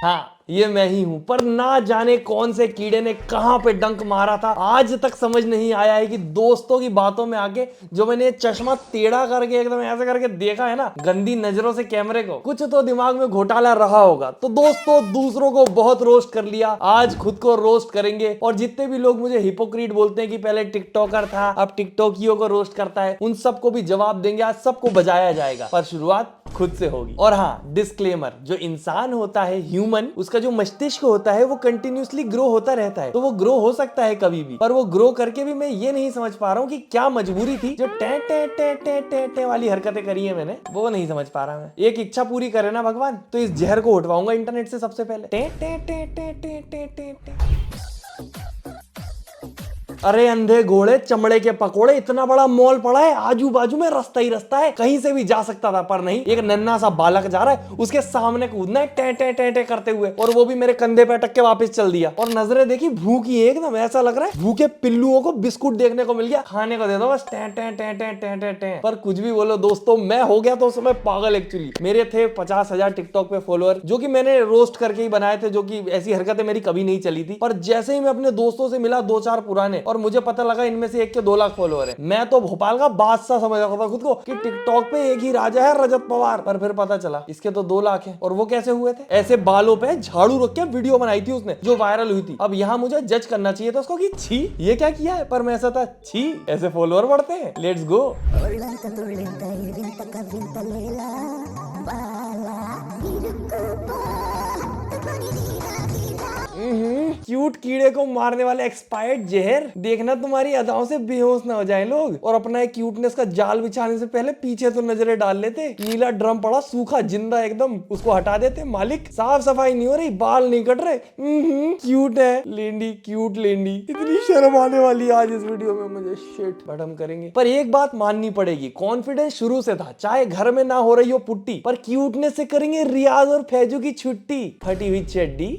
हाँ, ये मैं ही हूं। पर ना जाने कौन से कीड़े ने कहां पे डंक मारा था, आज तक समझ नहीं आया है कि दोस्तों की बातों में आके जो मैंने ये चश्मा टेढ़ा करके एकदम ऐसे करके देखा है ना, गंदी नजरों से कैमरे को, कुछ तो दिमाग में घोटाला रहा होगा। तो दोस्तों, दूसरों को बहुत रोस्ट कर लिया, आज खुद को रोस्ट करेंगे। और जितने भी लोग मुझे हिपोक्रीट बोलते हैं कि पहले टिकटॉकर था, अब टिकटॉकियों को रोस्ट करता है, उन सबको भी जवाब देंगे। आज सबको बजाया जाएगा, पर शुरुआत खुद से होगी। और हाँ, डिस्क्लेमर, जो इंसान होता है ह्यूमन, उसका जो मस्तिष्क होता है वो कंटिन्यूसली ग्रो होता रहता है। तो वो ग्रो हो सकता है कभी भी, पर वो ग्रो करके भी मैं ये नहीं समझ पा रहा हूँ कि क्या मजबूरी थी जो टे टे टे टे टे टे वाली हरकतें करी है मैंने, वो नहीं समझ पा रहा मैं। एक इच्छा पूरी करे ना भगवान, तो इस जहर को उठवाऊंगा इंटरनेट से सबसे पहले। टे टे टे टे टे टे टे टे। अरे अंधे घोड़े चमड़े के पकोड़े, इतना बड़ा मॉल पड़ा है, आजू बाजू में रास्ता ही रास्ता है, कहीं से भी जा सकता था, पर नहीं, एक नन्हा सा बालक जा रहा है, उसके सामने कूदना है टे टे टे टे करते हुए, और वो भी मेरे कंधे पे अटक के वापस चल दिया। और नजरें देखी भूखी एकदम, ऐसा लग रहा है भूखे पिल्लुओं को बिस्कुट देखने को मिल गया, खाने को दे दो बस, टे टे टे टे टे टे टे। पर कुछ भी बोलो दोस्तों, मैं हो गया तो उस समय पागल। एक्चुअली मेरे थे 50,000 टिकटॉक पे फॉलोअर, जो कि मैंने रोस्ट करके ही बनाए थे, जो कि ऐसी हरकतें मेरी कभी नहीं चली थी। पर जैसे ही मैं अपने दोस्तों से मिला, 2-4 पुराने, और मुझे पता लगा इनमें से एक के 2 लाख फॉलोअर है, मैं तो भोपाल का बादशाह समझ रहा था खुद को कि टिकटॉक पे एक ही राजा है, रजत पवार। पर फिर पता चला इसके तो 2 लाख है। और वो कैसे हुए थे? ऐसे बालों पे झाड़ू रख के वीडियो बनाई थी उसने, जो वायरल हुई थी। अब यहाँ मुझे जज करना चाहिए था उसको कि छी ये क्या किया है, पर मैं ऐसा था, छी ऐसे फॉलोअर बढ़ते हैं, लेट्स गो। क्यूट कीड़े को मारने वाले एक्सपायर्ड जहर, देखना तुम्हारी अदाओं से बेहोश ना हो जाए लोग। और अपना एक क्यूटनेस का जाल बिछाने से पहले पीछे तो नजरें डाल लेते। नीला ड्रम पड़ा सूखा जिंदा एकदम, उसको हटा देते। मालिक, साफ सफाई नहीं हो रही, बाल नहीं कट रहे। क्यूट है लेंडी, क्यूट लेंडी। इतनी शर्म आने वाली आज इस वीडियो में मुझे, शिट। बट हम करेंगे। पर एक बात माननी पड़ेगी, कॉन्फिडेंस शुरू से था, चाहे घर में ना हो रही हो पुट्टी, पर क्यूटनेस से करेंगे रियाज और फैजू की छुट्टी। फटी हुई चड्डी।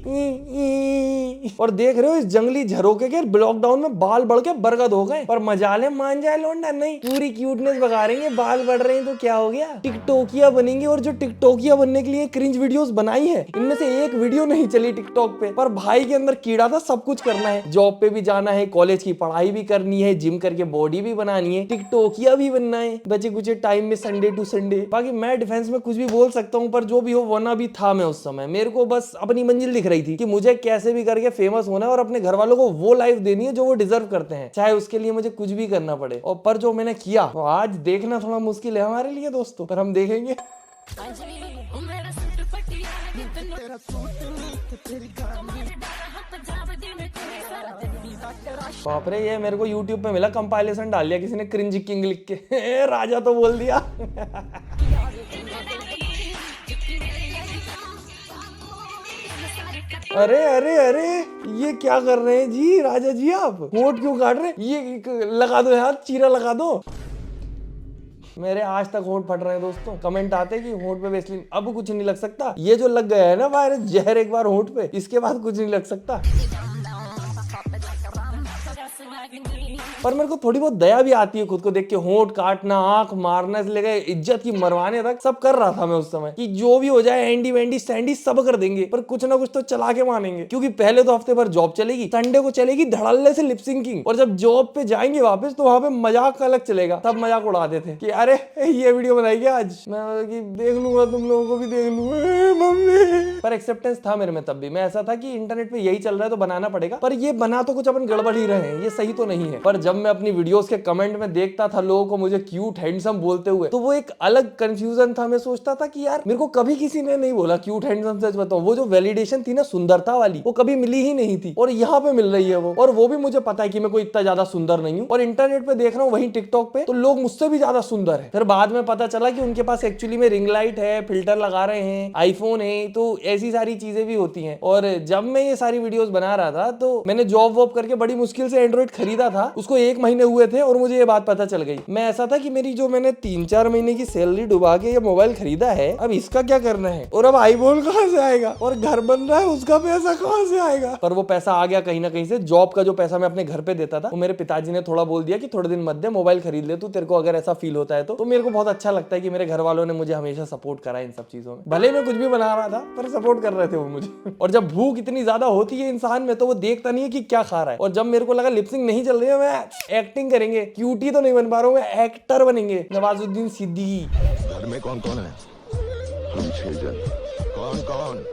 और देख रहे हो इस जंगली झरोके के लॉकडाउन में बाल बढ़ के बरगद हो गए, पर मजाले मान जाए लौंडा, नहीं, पूरी क्यूटनेस बगा रहेंगे। बाल बढ़ रहे हैं तो क्या हो गया, टिकटोकिया बनेंगे। और जो टिकटोकिया बनने के लिए क्रिंज वीडियोस बनाई है, इनमें से एक वीडियो नहीं चली टिकटॉक पे। पर भाई के अंदर कीड़ा था, सब कुछ करना है, जॉब पे भी जाना है, कॉलेज की पढ़ाई भी करनी है, जिम करके बॉडी भी बनानी है, टिकटोकिया भी बनना है बचे कुछ टाइम में, संडे टू संडे। बाकी मैं डिफेंस में कुछ भी बोल सकता हूँ, पर जो भी हो वरना भी था मैं उस समय। मेरे को बस अपनी मंजिल दिख रही थी कि मुझे कैसे भी करके फेमस होना है और अपने घर वालों को वो लाइफ देनी है जो वो डिजर्व करते हैं, चाहे उसके लिए मुझे कुछ भी करना पड़े। और पर जो मैंने किया तो आज देखना थोड़ा मुश्किल है हमारे लिए दोस्तों, पर हम देखेंगे। बाप रे, ये मेरे को YouTube पे मिला, कंपाइलेशन डाल लिया किसी ने, क्रिंज किंग लिख के। राजा तो बोल दिया। अरे अरे अरे, ये क्या कर रहे हैं जी राजा जी, आप होंठ क्यों काट रहे हैं? ये लगा दो यार, चीरा लगा दो। मेरे आज तक होंठ फट रहे हैं दोस्तों। कमेंट आते कि होंठ पे वेसलिन, अब कुछ नहीं लग सकता। ये जो लग गया है ना वायरस जहर एक बार होंठ पे, इसके बाद कुछ नहीं लग सकता। पर मेरे को थोड़ी बहुत दया भी आती है खुद को देख के, होंठ काटना, आंख मारने से लेकर इज्जत की मरवाने तक सब कर रहा था मैं उस समय, कि जो भी हो जाए एंडी वेंडी सैंडी सब कर देंगे, पर कुछ ना कुछ तो चला के मानेंगे। क्योंकि पहले तो हफ्ते भर जॉब चलेगी, संडे को चलेगी धड़ल्ले से लिपसिंकिंग, और जब जॉब पे जाएंगे वापस तो वहां पे मजाक अलग चलेगा। तब मजाक उड़ाते थे कि अरे ये वीडियो बनाएगी आज, मैं कि देख लूंगा, तुम लोगों को भी देख लूंगा मम्मी। पर एक्सेप्टेंस था मेरे में तब भी। मैं ऐसा था कि इंटरनेट पे यही चल रहा है तो बनाना पड़ेगा, पर ये बना तो कुछ अपन गड़बड़ ही रहे हैं, ये सही तो नहीं है। पर जब मैं अपनी वीडियोस के कमेंट में देखता था लोगों को मुझे क्यूट हैंडसम बोलते हुए, तो वो एक अलग कंफ्यूजन था। मैं सोचता था कि यार मेरे को कभी किसी ने नहीं बोला क्यूट हैंडसम। सच बताऊं, वो जो वैलिडेशन थी ना सुंदरता वाली, वो कभी मिली ही नहीं थी, और यहाँ पे मिल रही है वो। और वो भी मुझे पता है कि मैं कोई इतना ज्यादा सुंदर नहीं हूँ, और इंटरनेट पे देख रहा हूँ वहीं टिकटॉक पे तो लोग मुझसे भी ज्यादा सुंदर है। फिर बाद में पता चला कि उनके पास एक्चुअली में रिंग लाइट है, फिल्टर लगा रहे हैं, आईफोन है, तो ऐसी सारी चीजें भी होती हैं। और जब मैं ये सारी वीडियोस बना रहा था तो मैंने जॉब वॉब करके बड़ी मुश्किल से एंड्रॉइड खरीदा था, उसको 1 महीने हुए थे और मुझे ये बात पता चल गई। मैं ऐसा था कि मेरी जो मैंने 3-4 महीने की सैलरी डुबा के ये मोबाइल खरीदा है, अब इसका क्या करना है, और अब आईफोन कहाँ से आएगा, और घर बन रहा है उसका पैसा कहाँ से आएगा। पर वो पैसा आ गया कहीं ना कहीं से। जॉब का जो पैसा मैं अपने घर पे देता था, वो मेरे पिताजी ने थोड़ा बोल दिया कि थोड़े दिन मत दे, मोबाइल खरीद ले तू, तेरे को अगर ऐसा फील होता है तो मेरे को बहुत अच्छा लगता है कि मेरे घर वालों ने मुझे हमेशा सपोर्ट करा इन सब चीजों में। भले मैं कुछ भी बना रहा था पर सपोर्ट कर रहे थे वो मुझे। और जब भूख इतनी ज्यादा होती है इंसान में तो वो देखता नहीं है कि क्या खा रहा है। और जब मेरे को लगा लिपसिंग नहीं चल रही है, मैं एक्टिंग करेंगे, क्यूटी तो नहीं बन पा रहा हूँ, मैं एक्टर बनेंगे, नवाजुद्दीन सिद्दीकी। घर में कौन कौन है? हम 6 जन। कौन कौन?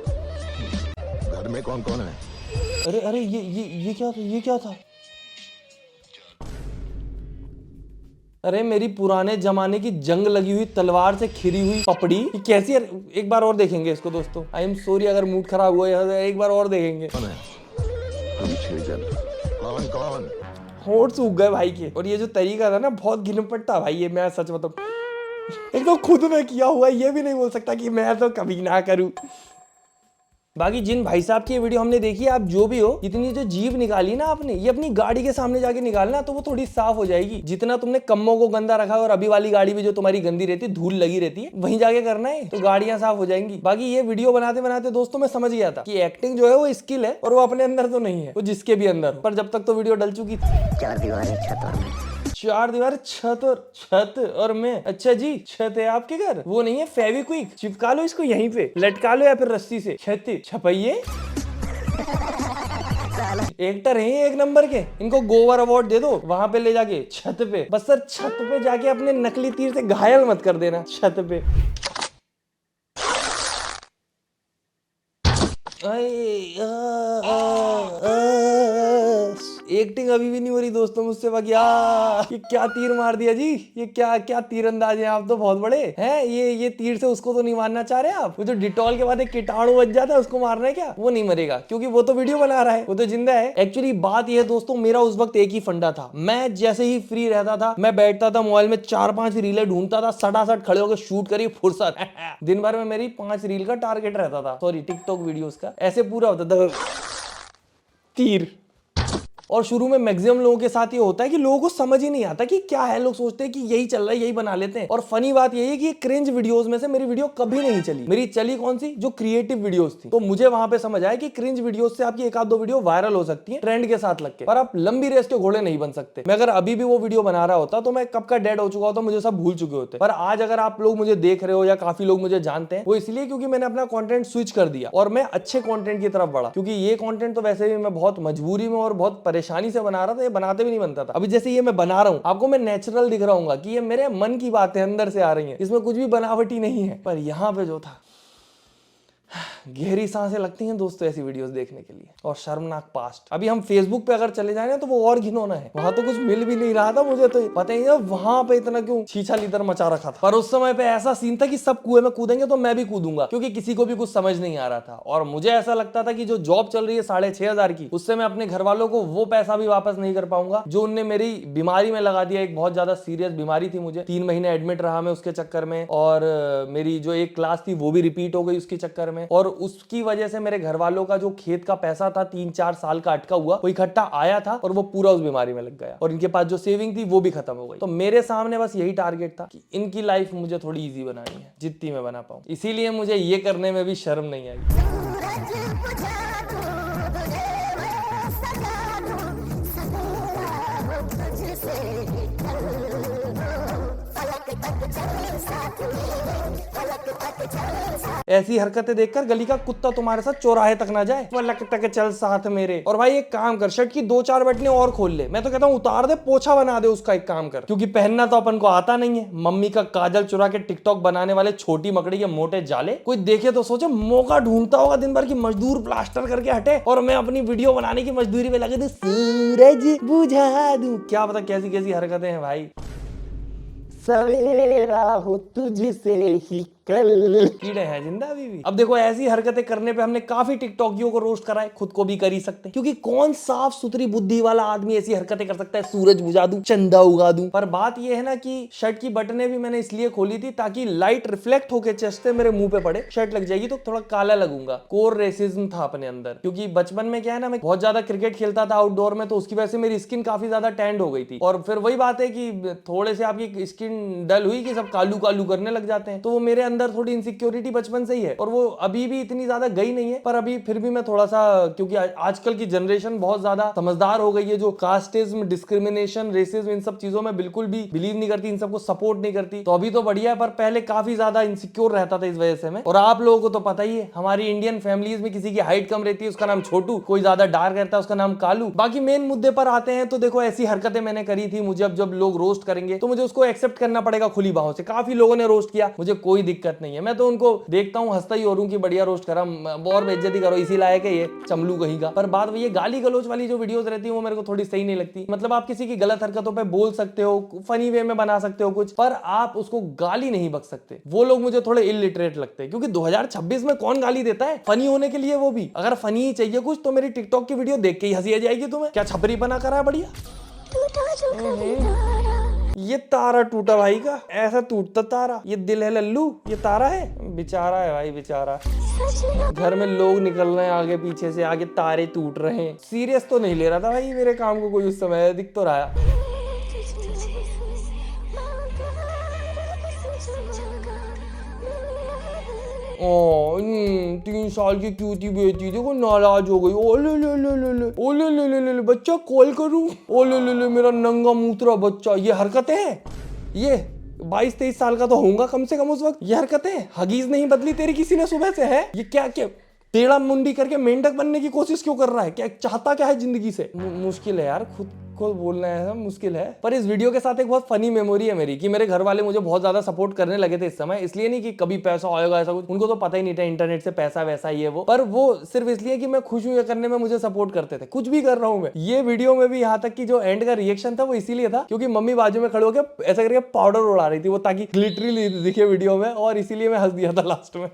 घर में कौन कौन है? अरे अरे ये क्या था, ये क्या था? अरे मेरी पुराने जमाने की जंग लगी हुई तलवार से खिरी हुई पपड़ी, ये कैसी है? एक बार और देखेंगे इसको दोस्तों। आई एम सॉरी अगर मूड खराब हुआ है, एक बार और देखेंगे। कौन है? हम 6 जन। कौन कौन? होठ सूख गए भाई के। और ये जो तरीका था ना, बहुत घिनपट्टा भाई, ये मैं सच बताऊं एक तो खुद में किया हुआ, ये भी नहीं बोल सकता कि मैं तो कभी ना करूं। बाकी जिन भाई साहब की ये वीडियो हमने देखी, आप जो भी हो, इतनी जो जीभ निकाली ना आपने, ये अपनी गाड़ी के सामने जाके निकालना तो वो थोड़ी साफ हो जाएगी। जितना तुमने कम्मों को गंदा रखा है, और अभी वाली गाड़ी भी जो तुम्हारी गंदी रहती है, धूल लगी रहती है, वहीं जाके करना है तो गाड़ियां साफ हो जाएंगी। बाकी ये वीडियो बनाते बनाते दोस्तों मैं समझ गया था कि एक्टिंग जो है वो स्किल है, और वो अपने अंदर तो नहीं है, वो जिसके भी अंदर हो। पर जब तक तो वीडियो डल चुकी थी। 4 दीवार छत और मैं, अच्छा जी छत है आपके घर, वो नहीं है फेविक्विक, चिपका लो इसको यहीं पे, लटका लो या फिर रस्सी से, छत छपइये। एक्टर हैं ये 1 नंबर के, इनको गोवर अवार्ड दे दो वहां पे ले जाके छत पे। बस सर छत पे जाके अपने नकली तीर से घायल मत कर देना छत पे। एक्टिंग अभी भी नहीं हो रही दोस्तों मुझसे। बाकी ये क्या तीर मार दिया जी, ये क्या क्या तीरंदाज हैं आप तो, बहुत बड़े हैं। ये तीर से उसको तो नहीं मारना चाह रहे आप? वो जो डिटॉल के बाद एक कीटाणु बच जाता है उसको मारना है क्या? वो नहीं मरेगा क्योंकि वो तो वीडियो बना रहा है, वो तो जिंदा है। एक्चुअली बात ये है दोस्तों, मेरा उस वक्त एक ही फंडा था। मैं जैसे ही फ्री रहता था, मैं बैठता था मोबाइल में 4-5 रीलें ढूंढता था, सटासट खड़े होकर शूट करी फुर्सत। दिन भर में मेरी 5 रील का टारगेट रहता था, सॉरी टिकटॉक वीडियोस का, ऐसे पूरा होता था तीर। और शुरू में मैक्सिमम लोगों के साथ ये होता है कि लोगों को समझ ही नहीं आता कि क्या है। लोग सोचते हैं कि यही चल रहा है, यही बना लेते हैं। और फनी बात यही है कि क्रिंज वीडियोस में से मेरी वीडियो कभी नहीं चली। मेरी चली कौन सी? जो क्रिएटिव वीडियोस थी। तो मुझे वहां पे समझ आया कि क्रिंज वीडियोस से आपकी 1-2 वीडियो वायरल हो सकती है ट्रेंड के साथ लग के, पर आप लंबी रेस के घोड़े नहीं बन सकते। मैं अगर अभी भी वो वीडियो बना रहा होता तो मैं कब का डेड हो चुका होता, मुझे सब भूल चुके होते। पर आज अगर आप लोग मुझे देख रहे हो या काफी लोग मुझे जानते हैं, वो इसलिए क्योंकि मैंने अपना कंटेंट स्विच कर दिया और मैं अच्छे कंटेंट की तरफ बढ़ा। क्योंकि ये कंटेंट तो वैसे भी मैं बहुत मजबूरी में और बहुत परेशानी से बना रहा था, ये बनाते भी नहीं बनता था। अभी जैसे ये मैं बना रहा हूं, आपको मैं नेचुरल दिख रहा हूँ कि ये मेरे मन की बातें अंदर से आ रही हैं, इसमें कुछ भी बनावटी नहीं है। पर यहाँ पे जो था, गहरी सांसें लगती हैं दोस्तों ऐसी वीडियोस देखने के लिए। और शर्मनाक पास्ट। अभी हम फेसबुक पे अगर चले जाए ना तो वो और घिनौना है। वहां तो कुछ मिल भी नहीं रहा था मुझे, तो पता ही नहीं वहां पे इतना क्यों छीछा लीदर मचा रखा था। पर उस समय पे ऐसा सीन था कि सब कुएं में कूदेंगे तो मैं भी कूदूंगा, क्योंकि किसी को भी कुछ समझ नहीं आ रहा था। और मुझे ऐसा लगता था कि जो जॉब चल रही है 6,500 की, उससे मैं अपने घर वालों को वो पैसा भी वापस नहीं कर पाऊंगा जो उनने मेरी बीमारी में लगा दिया। एक बहुत ज्यादा सीरियस बीमारी थी मुझे, 3 महीने एडमिट रहा मैं उसके चक्कर में। और मेरी जो एक क्लास थी वो भी रिपीट हो गई उसके चक्कर में। और उसकी वजह से मेरे घर वालों का जो खेत का पैसा था 3-4 साल का अटका हुआ, वो इकट्ठा आया था और वो पूरा उस बीमारी में लग गया। और इनके पास जो सेविंग थी वो भी खत्म हो गई। तो मेरे सामने बस यही टारगेट था कि इनकी लाइफ मुझे थोड़ी इजी बनानी है, जितनी मैं बना पाऊं। इसीलिए मुझे ये करने में भी शर्म नहीं आई। ऐसी हरकतें देखकर गली का कुत्ता तुम्हारे साथ चौराहे तक ना जाए। वलक तक चल साथ मेरे। और भाई एक काम कर, शर्ट की 2-4 बटनें और खोल ले। मैं तो कहता हूँ उतार दे, पोछा बना दे उसका, एक काम कर, क्योंकि पहनना तो अपन को आता नहीं है। मम्मी का काजल चुरा के टिकटॉक बनाने वाले छोटी मकड़ी के मोटे जाले, कोई देखे तो सोचे मौका ढूंढता होगा दिन भर की मजदूर प्लास्टर करके हटे, और मैं अपनी वीडियो बनाने की मजदूरी में लगे तो सूरज बुझा दूं। क्या पता कैसी कैसी हरकतें हैं भाई। सवेरा हो तुझसे ही कीड़े हैं जिंदा अभी भी। अब देखो ऐसी हरकतें करने पे हमने काफी टिकटॉकियों को रोस्ट करा है, खुद को भी कर ही सकते हैं, क्योंकि कौन साफ सुथरी बुद्धि वाला आदमी ऐसी हरकतें कर सकता है, सूरज बुझा दूं, चंदा उगा दूं। पर बात यह है ना कि शर्ट की बटनें भी मैंने इसलिए खोली थी ताकि लाइट रिफ्लेक्ट होकर चेस्ट से मेरे मुंह पे पड़े, शर्ट लग जाएगी तो थोड़ा काला लगूंगा। कोर रेसिज्म था अपने अंदर, क्योंकि बचपन में क्या है ना, मैं बहुत ज्यादा क्रिकेट खेलता था आउटडोर में, तो उसकी वजह से मेरी स्किन काफी ज्यादा टैंड हो गई थी। और फिर वही बात है कि थोड़े से आपकी स्किन डल हुई कि सब कालू कालू करने लग जाते हैं, तो वो मेरे अंदर थोड़ी इनसिक्योरिटी बचपन से ही है, और वो अभी भी इतनी ज्यादा गई नहीं है, पर अभी फिर भी मैं थोड़ा सा, क्योंकि आजकल की जनरेशन बहुत ज्यादा समझदार हो गई है, जो कास्टिज्म, डिस्क्रिमिनेशन, रेसिज्म, इन सब चीजों में बिल्कुल भी बिलीव नहीं करती, इन सबको सपोर्ट नहीं करती, तो अभी तो बढ़िया है। पर पहले काफी ज्यादा इनसिक्योर रहता था इस वजह से मैं। और आप लोगों को तो पता ही है, हमारी इंडियन फैमिलीज में किसी की हाइट कम रहती है उसका नाम छोटू, कोई ज्यादा डार्क रहता है उसका नाम कालू। बाकी मेन मुद्दे पर आते हैं तो देखो, ऐसी हरकतें मैंने करी थी, मुझे अब जब लोग रोस्ट करेंगे तो मुझे उसको एक्सेप्ट करना पड़ेगा खुली बाहों से। काफी लोगों ने रोस्ट किया, मुझे कोई दिक्कत नहीं है, मैं तो उनको देखता हूँ हंसता ही और हूँ कि बढ़िया रोस्ट करा, और बेइज्जती करो, इसी लायक है ये चमलू कहीं का। पर बात वही है, गाली गलोच वाली जो वीडियोस रहती है वो मेरे को थोड़ी सही नहीं लगती। मतलब आप किसी की गलत हरकतों पे बोल सकते हो, फनी वे में बना सकते हो कुछ, पर आप उसको गाली नहीं बक सकते। वो लोग मुझे थोड़े इलिटरेट लगते हैं, क्योंकि 2026 में कौन गाली देता है फनी होने के लिए? वो भी अगर फनी ही चाहिए कुछ तो मेरी टिकटॉक की वीडियो देख के ही हंसी आ जाएगी तुम्हें। क्या छपरी बना करा है बढ़िया। ये तारा टूटा भाई का, ऐसा टूटता तारा, ये दिल है लल्लू, ये तारा है, बेचारा है भाई बेचारा। घर में लोग निकल रहे हैं आगे पीछे से, आगे तारे टूट रहे हैं। सीरियस तो नहीं ले रहा था भाई मेरे काम को कोई उस समय, दिख तो रहा। ओ 3 साल की क्यूटी बेटी देखो नाराज हो गई। ओले ले ले ले ले, ओले ले ले ले ले, बच्चा कॉल करूं, ओले ले ले मेरा नंगा मूत्रा बच्चा। ये हरकतें हैं, ये 22-23 साल का तो होऊंगा कम से कम उस वक्त। ये हरकतें, हगीज नहीं बदली तेरी किसी ने सुबह से है? ये क्या क्या टेढ़ा मुंडी करके मेंढक बनने की कोशिश क्यों कर रहा है? क्या चाहता क्या है जिंदगी से? मुश्किल है यार, खुद को बोलना है मुश्किल है। पर इस वीडियो के साथ एक बहुत फनी मेमोरी है मेरी, कि मेरे घर वाले मुझे बहुत ज्यादा सपोर्ट करने लगे थे इस समय। इसलिए नहीं कि कभी पैसा आएगा ऐसा कुछ, उनको तो पता ही नहीं था इंटरनेट से पैसा वैसा ये वो, पर वो सिर्फ इसलिए कि मैं खुश हूं ये करने में मुझे सपोर्ट करते थे। कुछ भी कर रहा हूं मैं। ये वीडियो में भी यहाँ तक कि जो एंड का रिएक्शन था वो इसीलिए था क्योंकि मम्मी बाजू में खड़े होकर ऐसा करके पाउडर उड़ा रही थी, वो ताकि ग्लिटरी दिखे वीडियो में, और इसीलिए मैं हंस दिया था लास्ट में।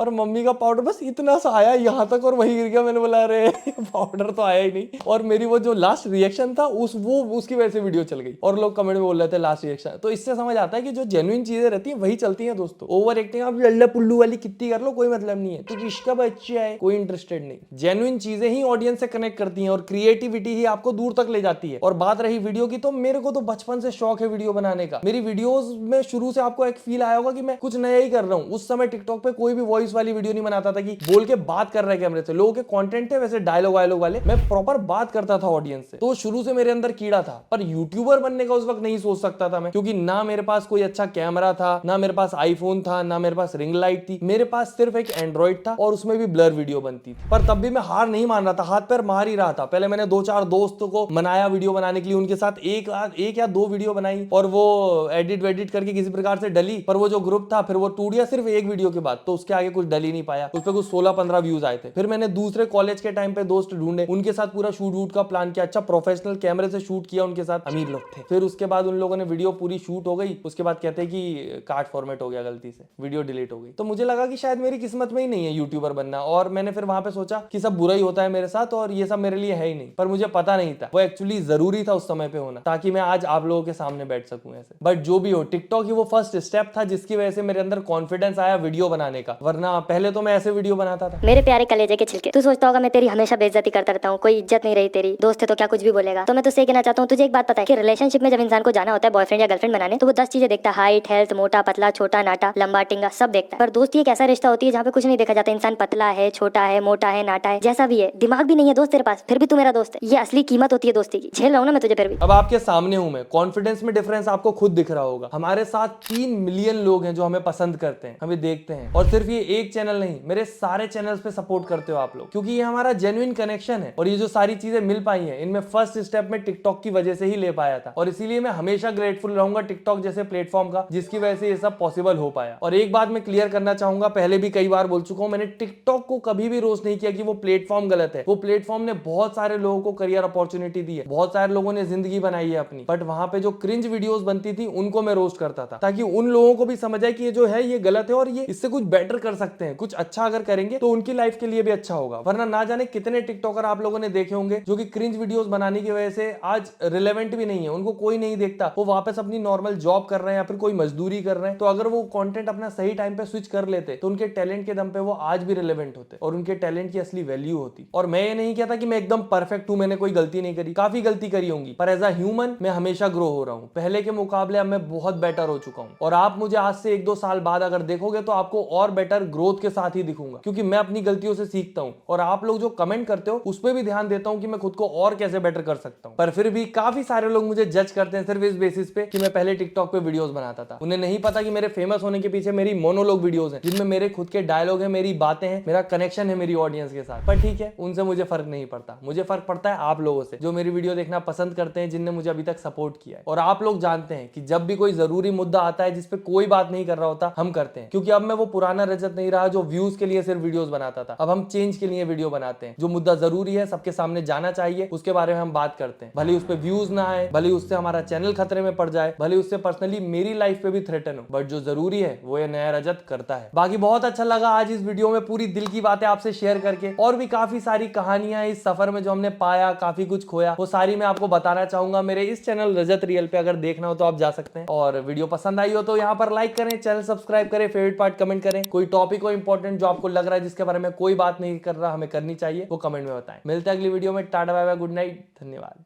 और मम्मी का पाउडर बस इतना सा आया यहाँ तक और वही गिर गया। मैंने बोला अरे पाउडर तो आया ही नहीं। और मेरी वो जो लास्ट रिएक्शन था उसकी वजह से वीडियो चल गई, और लोग कमेंट में बोल रहे थे लास्ट रिएक्शन। तो इससे समझ आता है कि जो जेन्युइन चीजें रहती हैं वही चलती हैं दोस्तों। ओवर एक्टिंग आप लल्ला पुल्लू वाली कितनी कर लो कोई मतलब नहीं है, तो किसका बच्चा है कोई इंटरेस्टेड नहीं। जेन्युइन चीजें ही ऑडियंस से कनेक्ट करती हैं और क्रिएटिविटी ही आपको दूर तक ले जाती है। और बात रही वीडियो की, तो मेरे को तो बचपन से शौक है वीडियो बनाने का। मेरी वीडियोस में शुरू से आपको एक फील आया होगा कि मैं कुछ नया ही कर रहा हूँ। उस समय टिकटॉक पे कोई भी वॉइस वाली वीडियो नहीं बनाता था कि बोल के बात कर रहा है कैमरे से। लोगों के कंटेंट थे वैसे डायलॉग वायलॉग वाले, मैं प्रॉपर बात करता था ऑडियंस से। तो शुरू से मेरे अंदर कीड़ा था, पर यूट्यूबर बनने का उस वक्त नहीं सोच सकता था मैं, क्योंकि ना मेरे पास कोई अच्छा कैमरा था, ना मेरे पास आईफोन था, ना मेरे पास रिंग लाइट थी। मेरे पास सिर्फ एक एंड्रॉइड था और उसमें भी ब्लर वीडियो बनती थी। पर तब भी मैं हार नहीं मान रहा था, हाथ पैर मार ही रहा था। पहले मैंने 2-4 दोस्तों को मनाया वीडियो बनाने के लिए, उनके साथ एक या 2 वीडियो बनाई, और वो एडिट करके किसी प्रकार से डली। पर वो जो ग्रुप था फिर वो टूट गया सिर्फ एक वीडियो के बाद, तो उसके आगे कुछ डल ही नहीं पाया। उस पर कुछ 16-15 व्यूज आए थे। फिर मैंने दूसरे कॉलेज के टाइम पे दोस्त ढूंढे, उनके साथ पूरा शूट वूट का प्लान किया, अच्छा प्रोफेशनल कैमरे से शूट किया उनके साथ, अमीर लोग थे। फिर उसके बाद उन लोगों ने वीडियो पूरी शूट हो गई, उसके बाद कहते हैं कि कार्ड फॉर्मेट हो गया गलती से, वीडियो डिलीट हो गई। तो मुझे लगा कि शायद मेरी किस्मत में ही नहीं है यूट्यूबर बनना, और मैंने फिर वहां पे सोचा कि सब बुरा ही होता है मेरे साथ और ये सब मेरे लिए है ही नहीं। पर मुझे पता नहीं था वो एक्चुअली जरूरी था उस समय पे होना, ताकि मैं आज आप लोगों के सामने बैठ सकूं ऐसे। बट जो भी हो, टिकटॉक ही वो फर्स्ट स्टेप था जिसकी वजह से मेरे अंदर कॉन्फिडेंस आया वीडियो बनाने का, वरना पहले तो मैं ऐसे वीडियो बनाता था। मेरे प्यारे कलेजे के छिलके, तू सोचता होगा मैं तेरी हमेशा बेइज्जती करता रहता हूँ, कोई इज्जत नहीं रही तेरी, दोस्त है तो क्या कुछ भी बोलेगा। तो मैं तुझसे कहना चाहता हूँ, तुझे एक बात पता है कि रिलेशनशिप में जब इंसान को जाना होता है बॉयफ्रेंड या गर्लफ्रेंड बनाने, तो वो 10 चीजें देखता है, हाइट, हेल्थ, मोटा पतला, छोटा नाटा, लंबा टिंगा, सब देखता है। पर दोस्ती एक ऐसा रिश्ता होती है जहाँ पे कुछ नहीं देखा जाता, इंसान पतला है, छोटा है, मोटा है, नाटा है, जैसा भी है, दिमाग भी नहीं है दोस्त तेरे पास, फिर भी तू मेरा दोस्त है। ये असली कीमत होती है दोस्ती की। झेल रहा हूँ ना मैं तुझे फिर भी। अब आपके सामने हूं मैं, कॉन्फिडेंस में डिफरेंस आपको खुद दिख रहा होगा। हमारे साथ 3 मिलियन लोग हैं जो हमें पसंद करते हैं, हमें देखते हैं, और सिर्फ ये एक चैनल नहीं, मेरे सारे चैनल्स पे सपोर्ट करते हो आप लोग, क्योंकि ये हमारा जेन्युइन कनेक्शन है। और ये जो सारी चीजें मिल पाई हैं, इनमें फर्स्ट स्टेप में टिकटॉक की वजह से ही ले पाया था, और इसीलिए मैं हमेशा ग्रेटफुल रहूंगा टिकटॉक जैसे प्लेटफॉर्म का, जिसकी वजह से ये सब पॉसिबल हो पाया। और एक बात मैं क्लियर करना चाहूंगा, पहले भी कई बार बोल चुका हूं, मैंने टिकटॉक को कभी भी रोस्ट नहीं किया कि वो प्लेटफॉर्म गलत है। वो प्लेटफॉर्म ने बहुत सारे लोगों को करियर अपॉर्चुनिटी दी है, बहुत सारे लोगों ने जिंदगी बनाई है अपनी, बट वहां पे जो क्रिंज वीडियोस बनती थी उनको मैं रोस्ट करता था, ताकि उन लोगों को भी समझ आए कि ये जो है ये गलत है और ये इससे कुछ बेटर कर सकते हैं, कुछ अच्छा अगर करेंगे तो उनकी लाइफ के लिए भी अच्छा होगा। वरना ना जाने कितने टिकटॉकर आप लोगों ने देखे होंगे जो कि क्रिंज वीडियोस बनाने की वजह से आज रिलेवेंट भी नहीं है, उनको कोई नहीं देखता, वो वापस अपनी नॉर्मल जॉब कर रहे हैं या फिर कोई मजदूरी कर रहे हैं। तो अगर वो कंटेंट अपना सही टाइम पे स्विच कर लेते तो उनके टैलेंट के दम पे वो आज भी रिलेवेंट होते और उनके टैलेंट की असली वैल्यू होती। और मैं ये नहीं कहता कि मैं एकदम परफेक्ट हूं, मैंने कोई गलती नहीं करी, काफी गलती करी होंगी, पर एज अ ह्यूमन मैं हमेशा ग्रो हो रहा हूं। पहले के मुकाबले अब मैं बहुत बेटर हो चुका हूं, और आप मुझे आज से 1-2 साल बाद अगर देखोगे तो आपको और बेटर ग्रोथ के साथ ही दिखूंगा, क्योंकि मैं अपनी गलतियों से सीखता हूं। और आप लोग जो कमेंट करते हो उस पर भी ध्यान देता हूं कि मैं खुद को और कैसे बेटर कर सकता हूं। पर फिर भी काफी सारे लोग मुझे जज करते हैं सिर्फ इस बेसिस पे कि मैं पहले टिकटॉक पे वीडियोस बनाता था। उन्हें नहीं पता कि मेरे फेमस होने के पीछे मेरी मोनोलॉग वीडियोस हैं, जिनमें मेरे खुद के डायलॉग है, मेरी बातें हैं, मेरा कनेक्शन है मेरी ऑडियंस के साथ। पर ठीक है, उनसे मुझे फर्क नहीं पड़ता, मुझे फर्क पड़ता है आप लोगों से जो मेरी वीडियो देखना पसंद करते हैं, जिनने मुझे अभी तक सपोर्ट किया है। और आप लोग जानते हैं कि जब भी कोई जरूरी मुद्दा आता है जिसपे कोई बात नहीं कर रहा होता, हम करते हैं, क्योंकि अब मैं वो पुराना रजत नहीं रहा जो व्यूज के लिए सिर्फ वीडियोस बनाता था। अब हम चेंज के लिए वीडियो बनाते हैं, जो मुद्दा जरूरी है, सबके सामने जाना चाहिए, उसके बारे में हम बात करते हैं। भले उस पर व्यूज ना आए, भले उससे हमारा चैनल खतरे में पड़ जाए, भले उससे पर्सनली मेरी लाइफ पे भी थ्रेटन हो, बट जो जरूरी है वो ये नया रजत करता है। बाकी बहुत अच्छा लगा आज इस वीडियो में पूरी दिल की बातें आपसे शेयर करके, और भी काफी सारी कहानियां इस सफर में जो हमने पाया, काफी कुछ खोया, वो सारी मैं आपको बताना चाहूंगा। मेरे इस चैनल रजत रियल पे अगर देखना हो तो आप जा सकते हैं। और वीडियो पसंद आई हो तो यहाँ पर लाइक करें, चैनल सब्सक्राइब करें, फेवरेट पार्ट कमेंट करें, कोई टॉपिक हो इंपॉर्टेंट जो आपको लग रहा है जिसके बारे में कोई बात नहीं कर रहा हमें करनी चाहिए, वो कमेंट में बताएं। मिलते हैं अगली वीडियो में। Tata bye bye, good night, धन्यवाद।